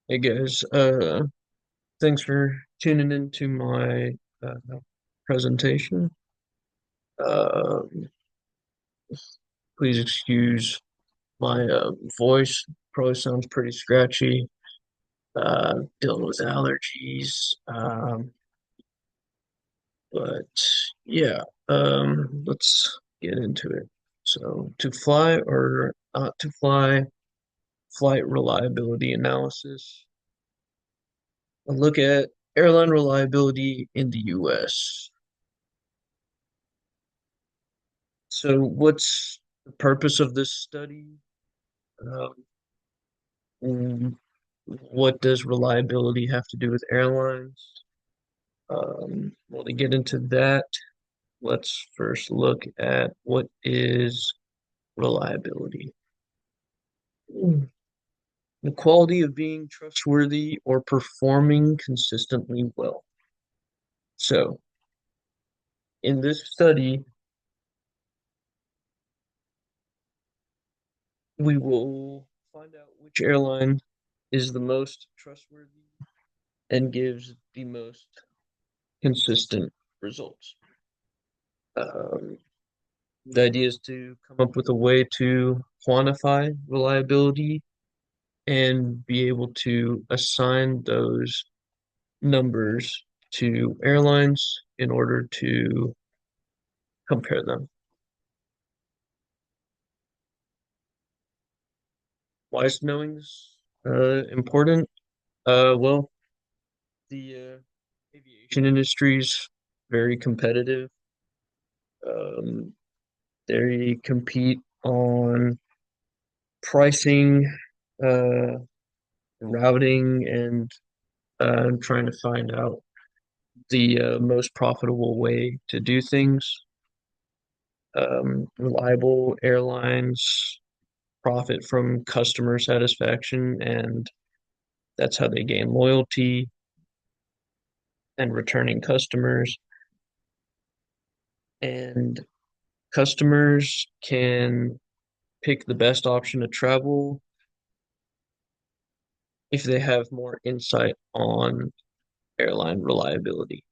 Hey guys, thanks for tuning into my uh, presentation. Um, Please excuse my voice. Probably sounds pretty scratchy. Dealing with allergies. But yeah, let's get into it. So, to fly or not to fly, flight reliability analysis. A look at airline reliability in the US. So, what's the purpose of this study? Um, mm, what does reliability have to do with airlines? Well, to get into that, let's first look at what is reliability. Mm. The quality of being trustworthy or performing consistently well. So, in this study, we will find out which airline is the most trustworthy and gives the most consistent results. Um, the idea is to come up with a way to quantify reliability and be able to assign those numbers to airlines in order to compare them. Why is knowing this important? Well, the aviation industry is very competitive. Um, they compete on pricing, uh, routing, and trying to find out the most profitable way to do things. Reliable airlines profit from customer satisfaction, and that's how they gain loyalty and returning customers. And customers can pick the best option to travel if they have more insight on airline reliability.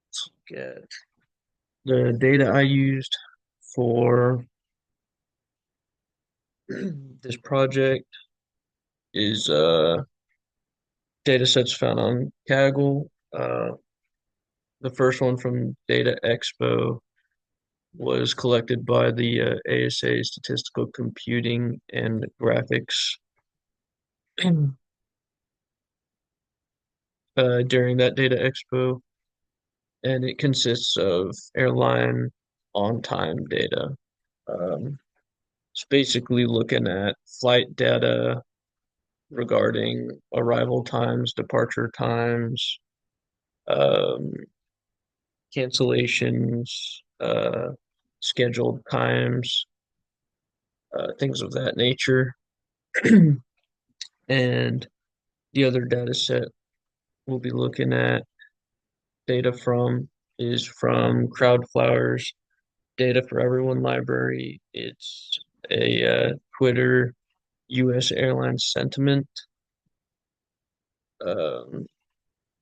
Let's look at the data I used for this project is data sets found on Kaggle. The first one from Data Expo was collected by the ASA Statistical Computing and Graphics during that Data Expo, and it consists of airline on-time data. Um, it's basically looking at flight data regarding arrival times, departure times, um, cancellations, scheduled times, things of that nature. And the other data set we'll be looking at data from is from Crowdflower's Data for Everyone library. It's a Twitter US airline sentiment, um,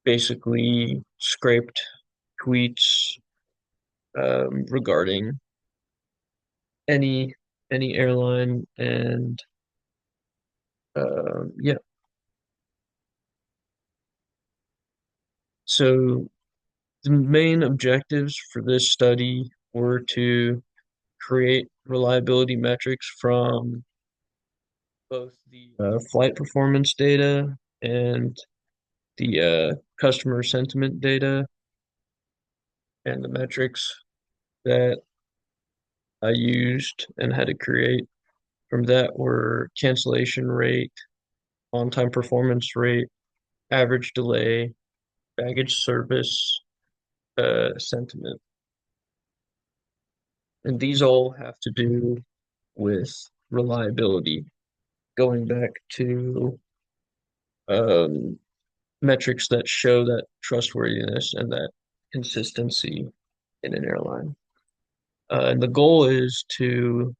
basically scraped tweets regarding any any airline, and yeah. So the main objectives for this study were to create reliability metrics from both the flight performance data and the customer sentiment data, and the metrics that I used and had to create from that were cancellation rate, on-time performance rate, average delay, baggage service, sentiment. And these all have to do with reliability, going back to um, metrics that show that trustworthiness and that consistency in an airline. And the goal is to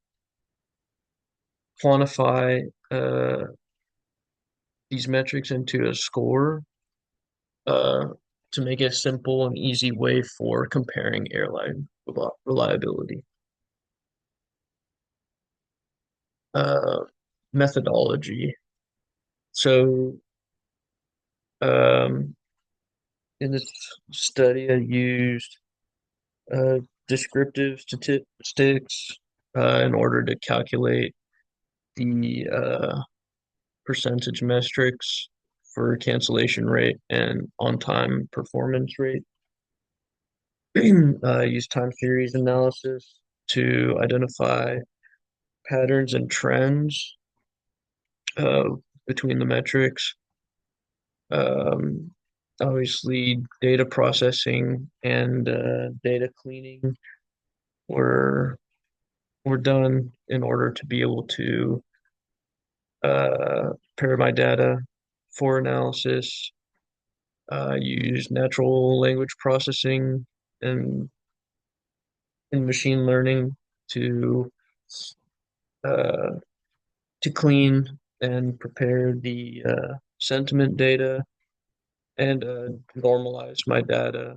quantify these metrics into a score uh, to make a simple and easy way for comparing airline reliability. Uh, Methodology. So, um, in this study, I used uh, descriptive statistics in order to calculate the percentage metrics for cancellation rate and on-time performance rate. Use time series analysis to identify patterns and trends uh, between the metrics. Um, Obviously, data processing and data cleaning were were done in order to be able to prepare my data for analysis. Use natural language processing and machine learning to uh, clean and prepare the sentiment data and normalize my data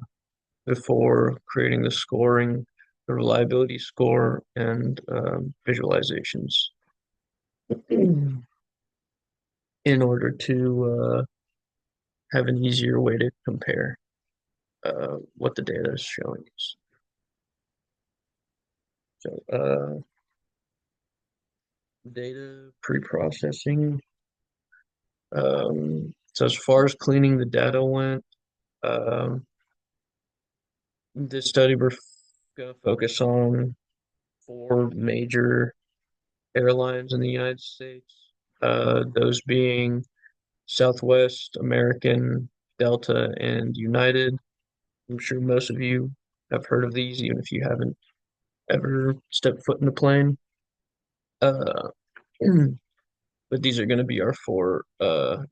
before creating the scoring, the reliability score, and visualizations in order to have an easier way to compare what the data is showing us. So, data pre-processing. So as far as cleaning the data went, um, this study we're going to focus on four major airlines in the United States. Those being Southwest, American, Delta, and United. I'm sure most of you have heard of these, even if you haven't ever stepped foot in a plane. Uh, but these are going to be our four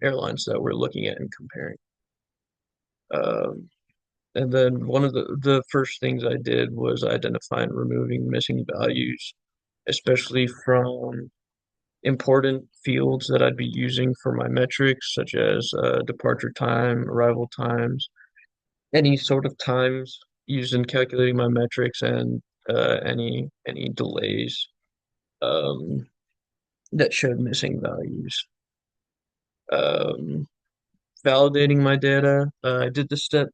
airlines that we're looking at and comparing. Um, and then one of the first things I did was identify and removing missing values, especially from important fields that I'd be using for my metrics, such as departure time, arrival times, any sort of times used in calculating my metrics, and any delays um, that showed missing values. Um, Validating my data. I did this step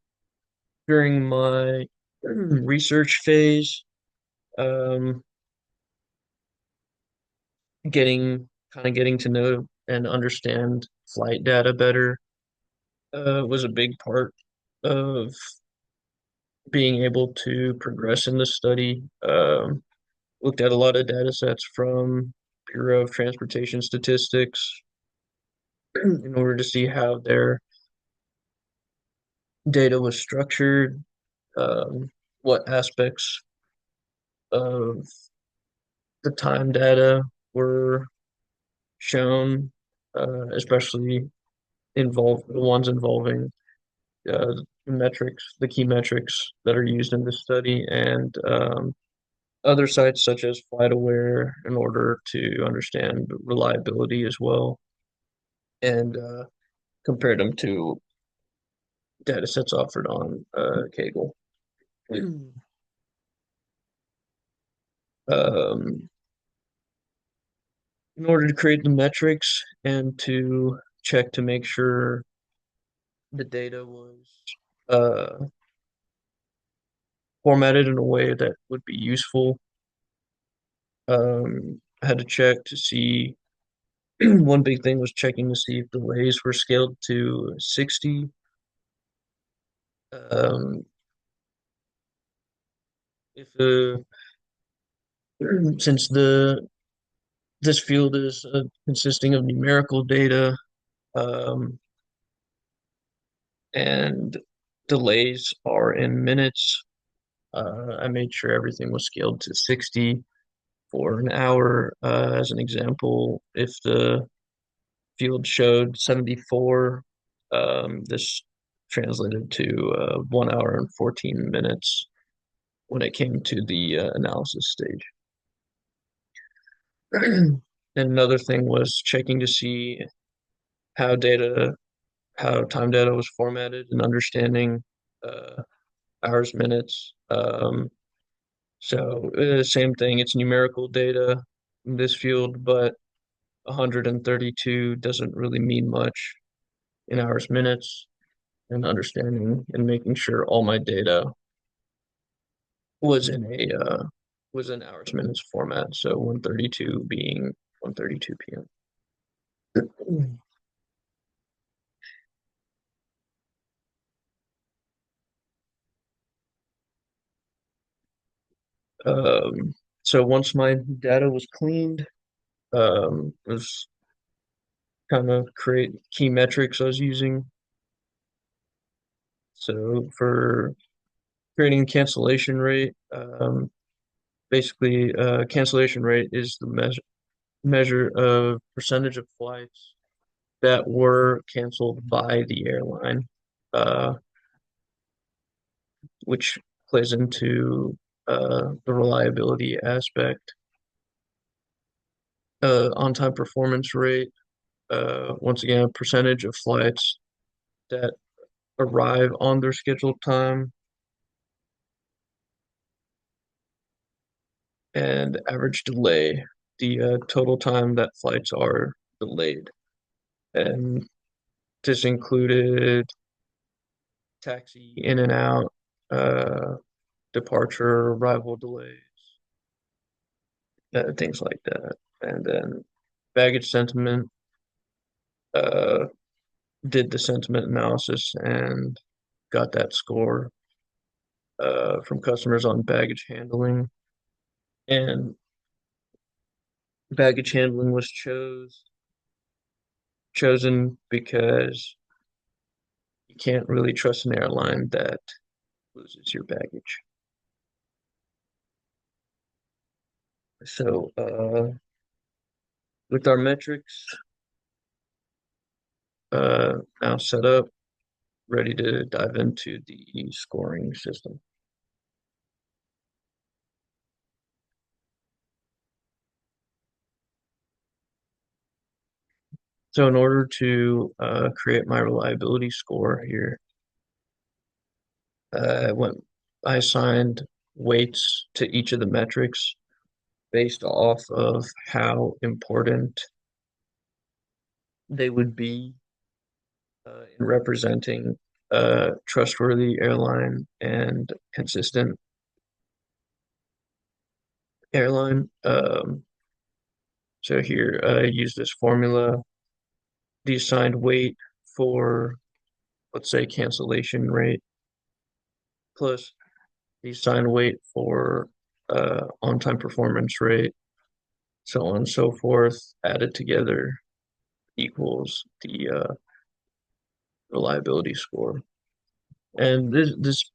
during my research phase, um, getting to know and understand flight data better was a big part of being able to progress in the study. Looked at a lot of data sets from Bureau of Transportation Statistics in order to see how their data was structured, what aspects of the time data were shown, especially the ones involving the key metrics that are used in this study, and other sites such as FlightAware in order to understand reliability as well, and compared them to data sets offered on Kaggle. Um, in order to create the metrics and to check to make sure the data was uh, formatted in a way that would be useful, I had to check to see one big thing was checking to see if delays were scaled to 60. Um, if since the this field is consisting of numerical data, um, and delays are in minutes, I made sure everything was scaled to 60 for an hour. As an example, if the field showed 74, this translated to 1 hour and 14 minutes when it came to the analysis stage. And another thing was checking to see how data, how time data was formatted and understanding uh, hours, minutes. So same thing, it's numerical data in this field, but 132 doesn't really mean much in hours, minutes, and understanding and making sure all my data was in a was in hours, minutes format. So 132 being 1:32 p.m. So once my data was cleaned, was kind of create key metrics I was using. So for creating cancellation rate, basically cancellation rate is the measure of percentage of flights that were canceled by the airline, uh, which plays into the reliability aspect. On-time performance rate, once again, percentage of flights that arrive on their scheduled time, and average delay, the total time that flights are delayed. And this included taxi in and out, uh, departure, arrival delays, things like that. And then baggage sentiment, uh, did the sentiment analysis and got that score from customers on baggage handling. And baggage handling was chosen because you can't really trust an airline that loses your baggage. So, with our metrics now set up, ready to dive into the scoring system. So, in order to create my reliability score here, uh, went, I assigned weights to each of the metrics based off of how important they would be in representing a trustworthy airline and consistent airline. So here I use this formula, the assigned weight for, let's say, cancellation rate plus the assigned weight for on-time performance rate, so on and so forth, added together equals the reliability score. And this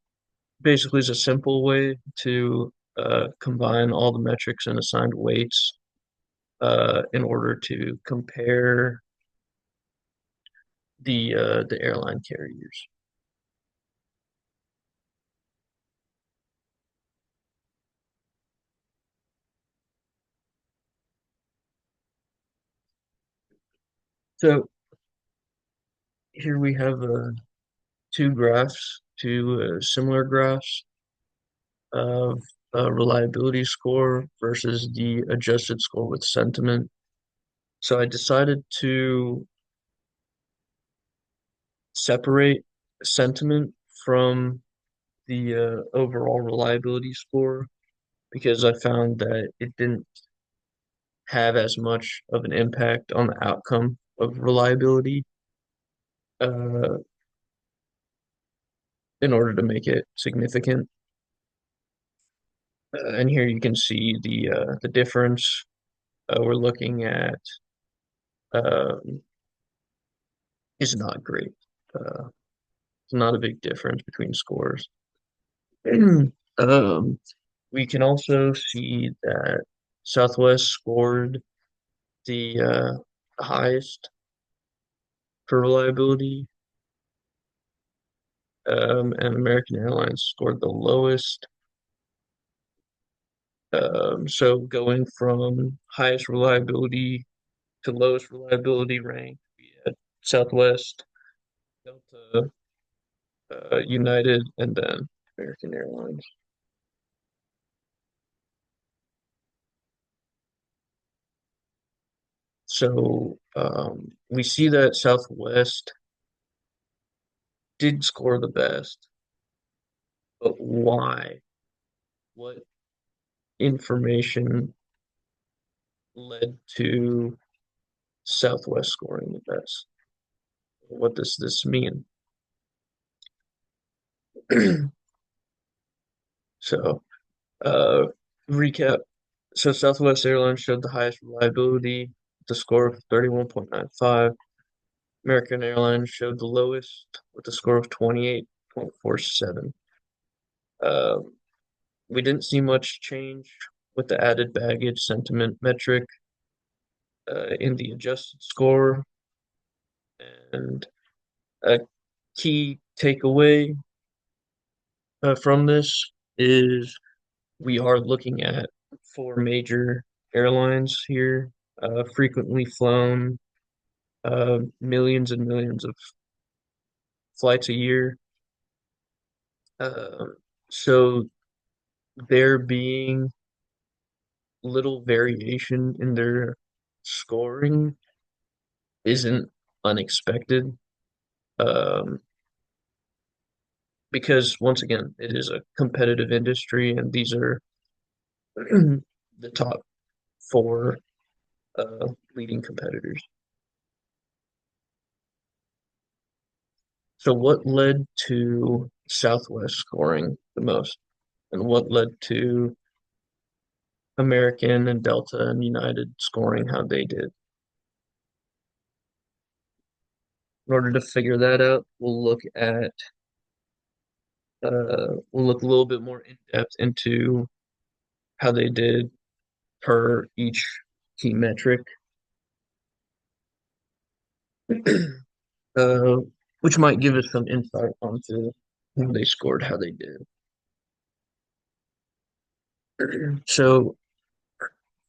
basically is a simple way to combine all the metrics and assigned weights in order to compare the airline carriers. So here we have two graphs, two similar graphs of reliability score versus the adjusted score with sentiment. So I decided to separate sentiment from the overall reliability score because I found that it didn't have as much of an impact on the outcome of reliability uh, in order to make it significant. And here you can see the difference. We're looking at um, is not great. It's not a big difference between scores. Um, we can also see that Southwest scored the highest for reliability, and American Airlines scored the lowest. So going from highest reliability to lowest reliability rank, we had Southwest, Delta, United, and then American Airlines. So we see that Southwest did score the best, but why? What information led to Southwest scoring the best? What does this mean? So, uh, recap. So, Southwest Airlines showed the highest reliability, with a score of 31.95. American Airlines showed the lowest with a score of 28.47. Um, we didn't see much change with the added baggage sentiment metric in the adjusted score. And a key takeaway from this is we are looking at four major airlines here, frequently flown, millions and millions of flights a year. Uh, so there being little variation in their scoring isn't unexpected, um, because once again, it is a competitive industry, and these are the top four leading competitors. So, what led to Southwest scoring the most, and what led to American and Delta and United scoring how they did? In order to figure that out, we'll look a little bit more in depth into how they did per each key metric, uh, which might give us some insight onto how they scored, how they did. So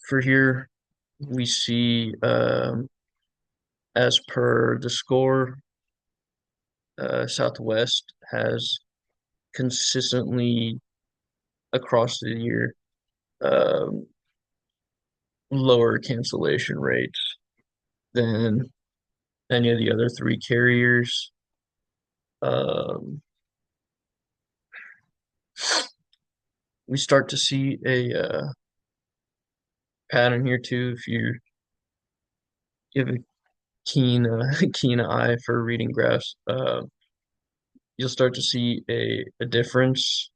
for here, we see as per the score, Southwest has consistently across the year um, lower cancellation rates than any of the other three carriers. Um, we start to see a pattern here too. If you give a keen keen eye for reading graphs, you'll start to see a difference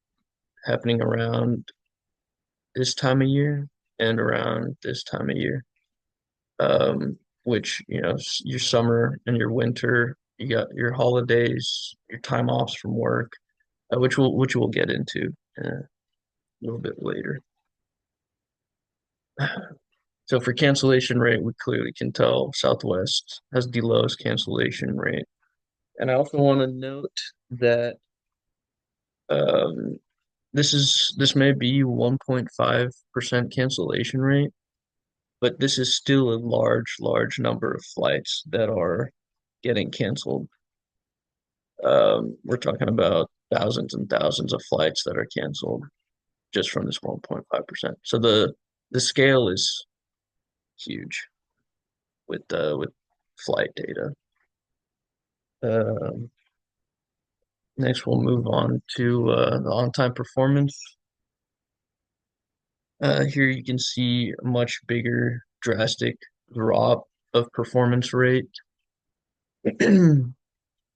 happening around this time of year and around this time of year. Which, your summer and your winter, you got your holidays, your time offs from work, which we'll get into a little bit later. So for cancellation rate, we clearly can tell Southwest has the lowest cancellation rate. And I also want to note that um, this may be 1.5% cancellation rate, but this is still a large, large number of flights that are getting canceled. We're talking about thousands and thousands of flights that are canceled just from this 1.5%. So the scale is huge with flight data. Um, Next, we'll move on to the on-time performance. Here you can see a much bigger, drastic drop of performance rate.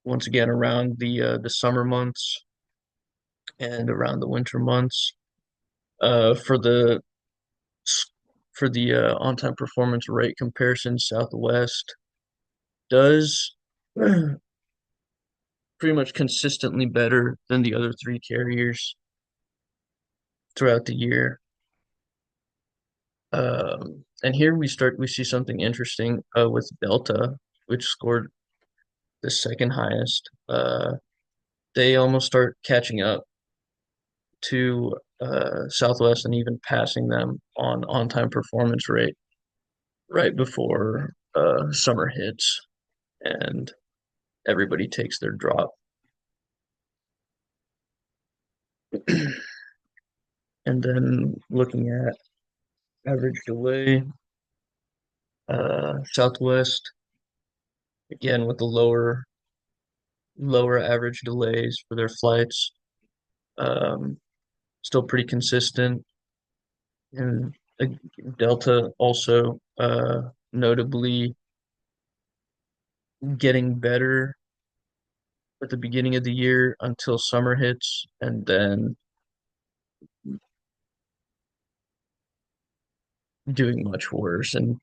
Once again, around the summer months and around the winter months. Uh, for the for the on-time performance rate comparison, Southwest does pretty much consistently better than the other three carriers throughout the year. And here we see something interesting with Delta, which scored the second highest. They almost start catching up to Southwest and even passing them on on-time performance rate right before summer hits and everybody takes their drop. And then looking at average delay, Southwest again with the lower average delays for their flights, um, still pretty consistent. And Delta also notably getting better at the beginning of the year until summer hits, and then doing much worse. And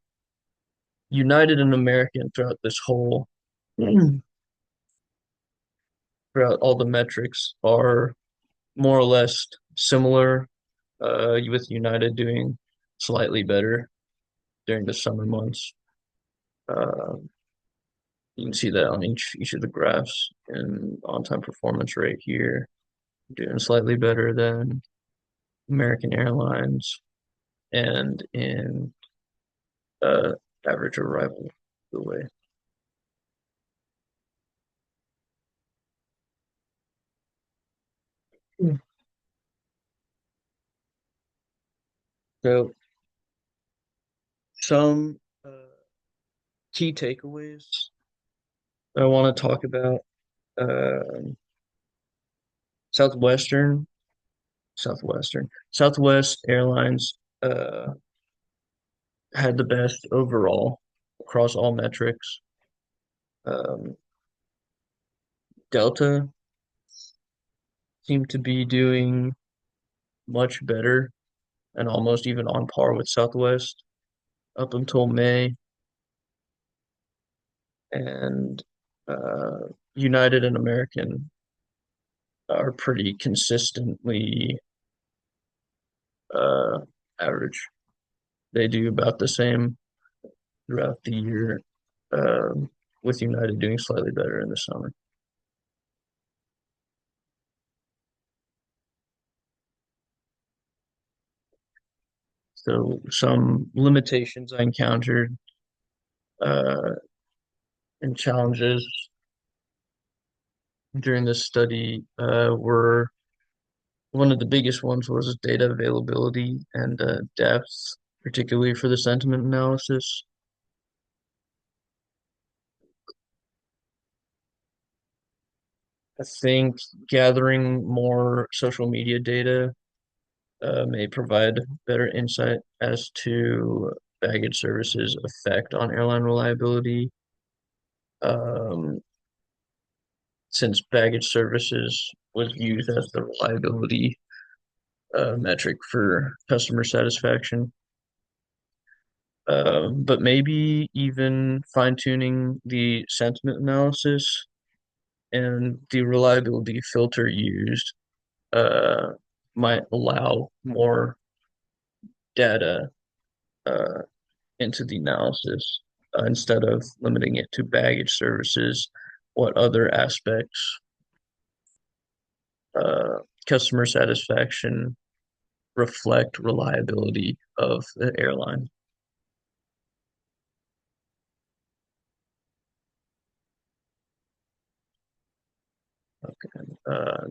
United and American throughout this whole throughout all the metrics are more or less similar, with United doing slightly better during the summer months. Uh, you can see that on each of the graphs and on-time performance rate here, doing slightly better than American Airlines and in uh, average arrival the way. So some key takeaways I want to talk about. Um Southwestern, Southwest Airlines had the best overall across all metrics. Um, Delta seemed to be doing much better and almost even on par with Southwest up until May, and uh, United and American are pretty consistently uh, average. They do about the same throughout the year, with United doing slightly better in the summer. So some limitations I encountered uh, and challenges during this study were one of the biggest ones was data availability and depth, particularly for the sentiment analysis. I think gathering more social media data may provide better insight as to baggage services' effect on airline reliability. Um, since baggage services was used as the reliability metric for customer satisfaction. But maybe even fine-tuning the sentiment analysis and the reliability filter used uh, might allow more data uh, into the analysis instead of limiting it to baggage services. What other aspects, uh, customer satisfaction, reflect reliability of the airline?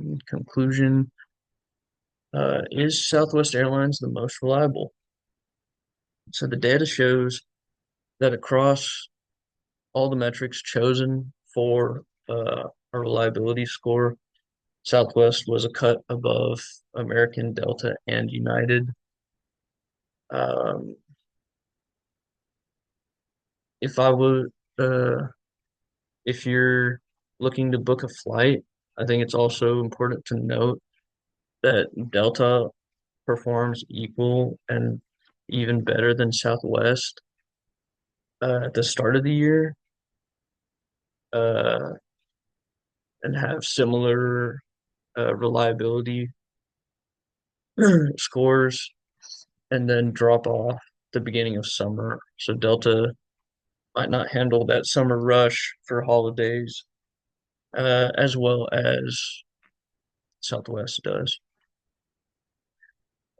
In conclusion, is Southwest Airlines the most reliable? So the data shows that across all the metrics chosen for a reliability score, Southwest was a cut above American, Delta, and United. Um, if I would, uh, if you're looking to book a flight, I think it's also important to note that Delta performs equal and even better than Southwest at the start of the year, uh, and have similar reliability scores, and then drop off the beginning of summer. So Delta might not handle that summer rush for holidays as well as Southwest does.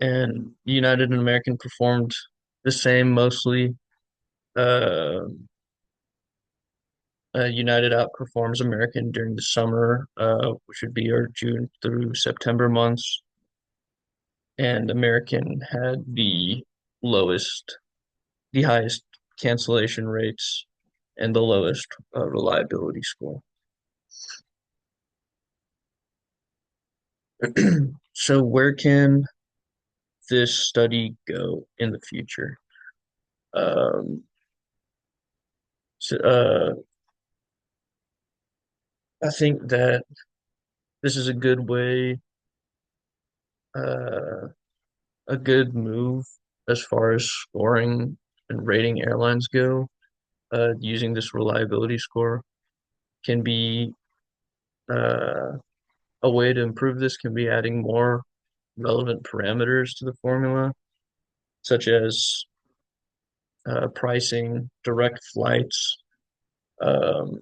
and United and American performed the same mostly. Uh, United outperforms American during the summer, which would be our June through September months, and American had the highest cancellation rates and the lowest reliability score. So where can this study go in the future? Um, so, I think that this is a good way, uh, a good move as far as scoring and rating airlines go. Using this reliability score can be uh, a way to improve this can be adding more relevant parameters to the formula, such as pricing, direct flights, um,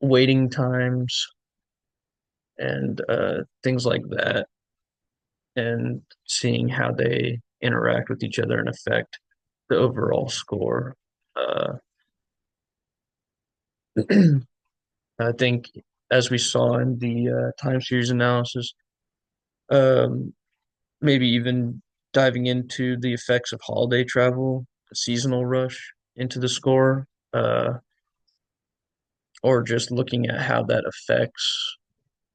waiting times, and things like that, and seeing how they interact with each other and affect the overall score. Uh, I think, as we saw in the time series analysis, um, maybe even diving into the effects of holiday travel, seasonal rush into the score, or just looking at how that affects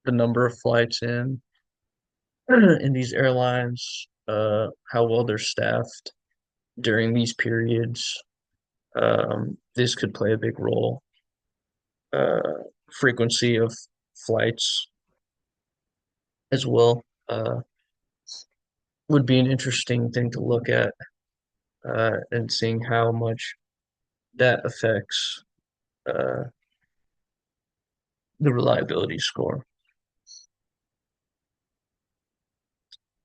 the number of flights in these airlines, how well they're staffed during these periods. This could play a big role. Frequency of flights as well would be an interesting thing to look at, and seeing how much that affects uh, the reliability score.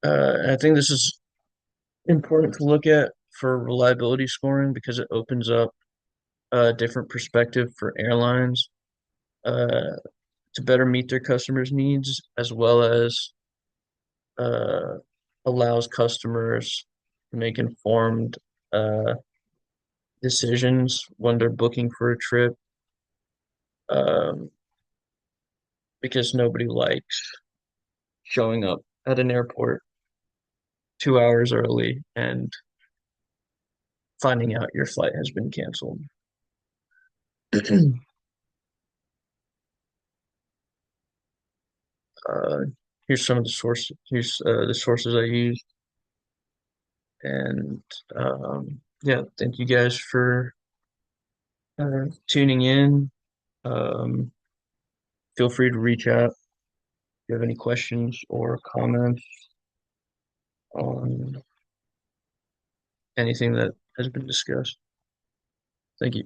I think this is important to look at for reliability scoring because it opens up a different perspective for airlines uh, to better meet their customers' needs, as well as uh, allows customers to make informed uh, decisions when they're booking for a trip, um, because nobody likes showing up at an airport 2 hours early and finding out your flight has been canceled. uh, Here's some of the sources. Here's the sources I used, and yeah, thank you guys for tuning in. Um, Feel free to reach out if you have any questions or comments on anything that has been discussed. Thank you.